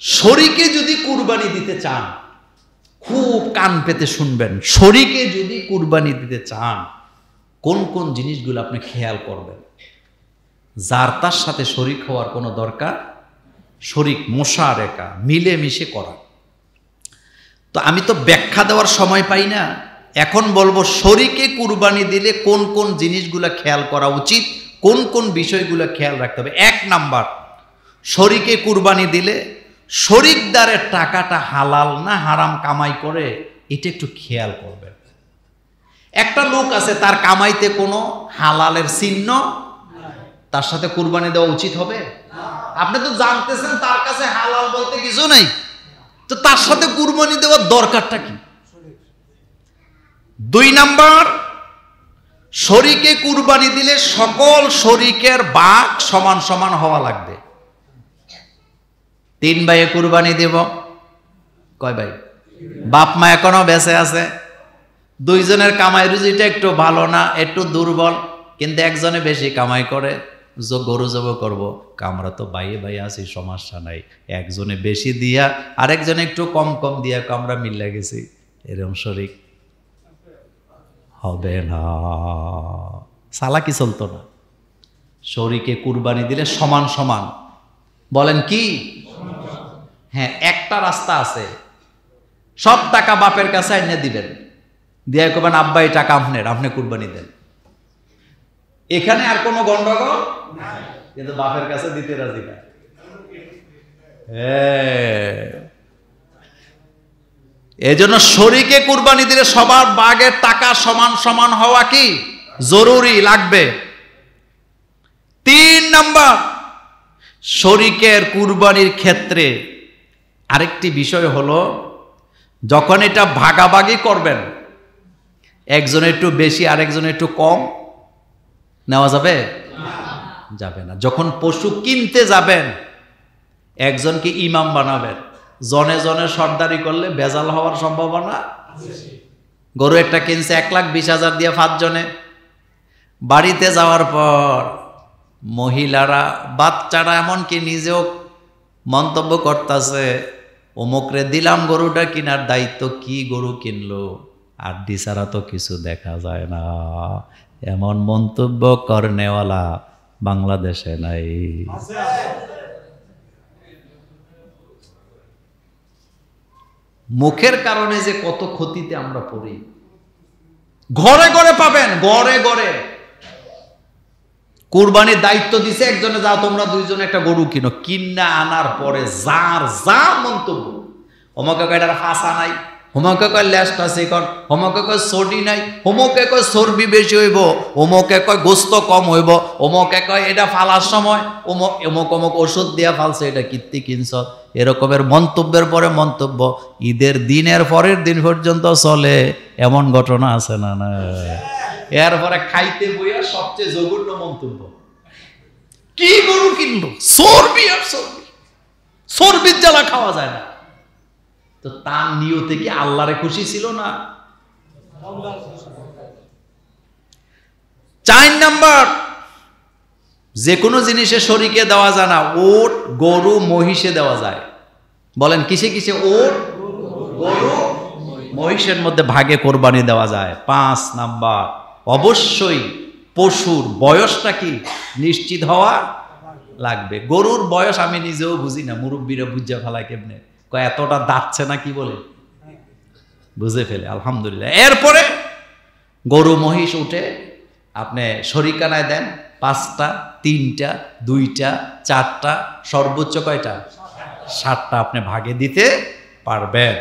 শরীকে যদি কুরবানি দিতে চান, খুব কান পেতে শুনবেন, শরীকে যদি কুরবানি দিতে চান কোন কোন জিনিসগুলো আপনি খেয়াল করবেন। যার তার সাথে শরীক হওয়ার কোনো দরকার, শরীক মোশারেকা, মিলেমিশে করা। তো আমি তো ব্যাখ্যা দেওয়ার সময় পাই না, এখন বলবো শরীকে কুরবানি দিলে কোন কোন জিনিসগুলো খেয়াল করা উচিত, কোন কোন বিষয়গুলো খেয়াল রাখতে হবে। 1 নাম্বার, শরীকে কুরবানি দিলে শরীকদারের টাকাটা হালাল না হারাম কামাই করে এটা একটু খেয়াল করবেন। একটা লোক আছে তার কামাইতে কোনো হালালের চিহ্ন, তার সাথে কুরবানি দেওয়া উচিত হবে? আপনি তো জানতেছেন তার কাছে হালাল বলতে কিছু নেই, তো তার সাথে কুরবানি দেওয়ার দরকারটা কি? 2 নাম্বার, শরীকে কুরবানি দিলে সকল শরীকের ভাগ সমান সমান হওয়া লাগবে। 3 ভাইয়ে কুরবানি দেব, কয় ভাই? বাপ মা এখনো বেঁচে আছে, 2 জনের কামাই রুজিটা একটু ভালো না, একটু দুর্বল, কিন্তু একজনে বেশি কামাই করে, গরু জব করব, আমরা তো বাইয়ে বাইয়ে আছি, সমস্যা নাই, একজনে বেশি দিয়া আরেকজনে একটু কম কম দিয়া আমরা মিলে গেছি, এরকম শরীক হবে না, সালাকি চলতো না। শরীকে কুরবানি দিলে সমান সমান, বলেন কি? হ্যাঁ, একটা রাস্তা আছে, সব টাকা বাপের কাছে এনে দিবেন, দিয়ে কবেন আব্বা এই টাকা আপনার, আপনি কুরবানি দেন, এখানে আর কোনো গন্ডগোল নাই, কিন্তু বাপের কাছে দিতে রাজি না। এই জন্য শরীকে কুরবানি দিলে সবার ভাগের টাকা সমান সমান হওয়া কি জরুরি লাগবে। 3 নাম্বার, শরীকের কুরবানির ক্ষেত্রে আরেকটি বিষয় হলো, যখন এটা ভাগাভাগি করবেন, একজন একটু বেশি আরেকজন একটু কম নেওয়া যাবে? যাবে না। যখন পশু কিনতে যাবেন, একজনকে ইমাম বানাবেন, জনে জনে সর্দারি করলে ভেজাল হওয়ার সম্ভাবনা। গরু একটা কিনছে 1,20,000 দিয়ে 5 জনে, বাড়িতে যাওয়ার পর মহিলারা বাচ্চারা এমনকি নিজেও মন্তব্য করতেছে, অমুকরে দিলাম গরুটা কিনার দায়িত্ব, কি গরু কিনলো, আর দিশারা তো কিছু দেখা যায় না, এমন মন্তব্য করনেওয়ালা বাংলাদেশে নাই। মুখের কারণে যে কত ক্ষতিতে আমরা পড়ি, ঘরে ঘরে পাবেন, ঘরে ঘরে কুরবানির দায়িত্ব দিছে একজনে, যাও তোমরা 2 জনে একটা গরু কিনো, কিনা আনার পরে যার যা মন্তব্য, হোমকে কয় এটার ফাঁসা নাই, হোমকে কয় লেজটা চিকন, হোমকে কয় চর্বি নাই, হোমকে কয় চর্বি বেশি হইব, হোমকে কয় গোস্ত কম হইব, হোমকে কয় এটা ফালার সময় অমুক অমুক ওষুধ দিয়া ফালছে, এটা কীর্তি কিনছ, এরকমের মন্তব্যের পরে মন্তব্য ঈদের দিনের পরের দিন পর্যন্ত চলে, এমন ঘটনা আছে না? না, এরপরে খাইতে বইয়া সবচেয়ে জঘন্য মন্তব্য, কি গরু কিনলো, চর্বি আর চর্বি, চর্বির জ্বালা খাওয়া যায় না। তো তার নিয়তে কি আল্লাহরে খুশি ছিল না? 4 নাম্বার, যে কোনো জিনিসে শরীকে দেওয়া যায় না, ওট গরু মহিষে দেওয়া যায়। বলেন কিসে কিসে? ওট গরু মহিষের মধ্যে ভাগে কোরবানি দেওয়া যায়। 5 নাম্বার, অবশ্যই পশুর বয়সটা কি নিশ্চিত হওয়া লাগবে। গরুর বয়স আমি নিজেও বুঝি না, মুরব্বীরা বুঝা ফেলায় কেমনে, কয় এতটা দাঁতছে না, কি বলে বুঝে ফেলে, আলহামদুলিল্লাহ। এরপরে গরু মহিষ উঠে আপনি শরিকানায় দেন, 5টা, 3টা, 2টা, 4টা, সর্বোচ্চ কয়টা? 7টা আপনি ভাগে দিতে পারবেন।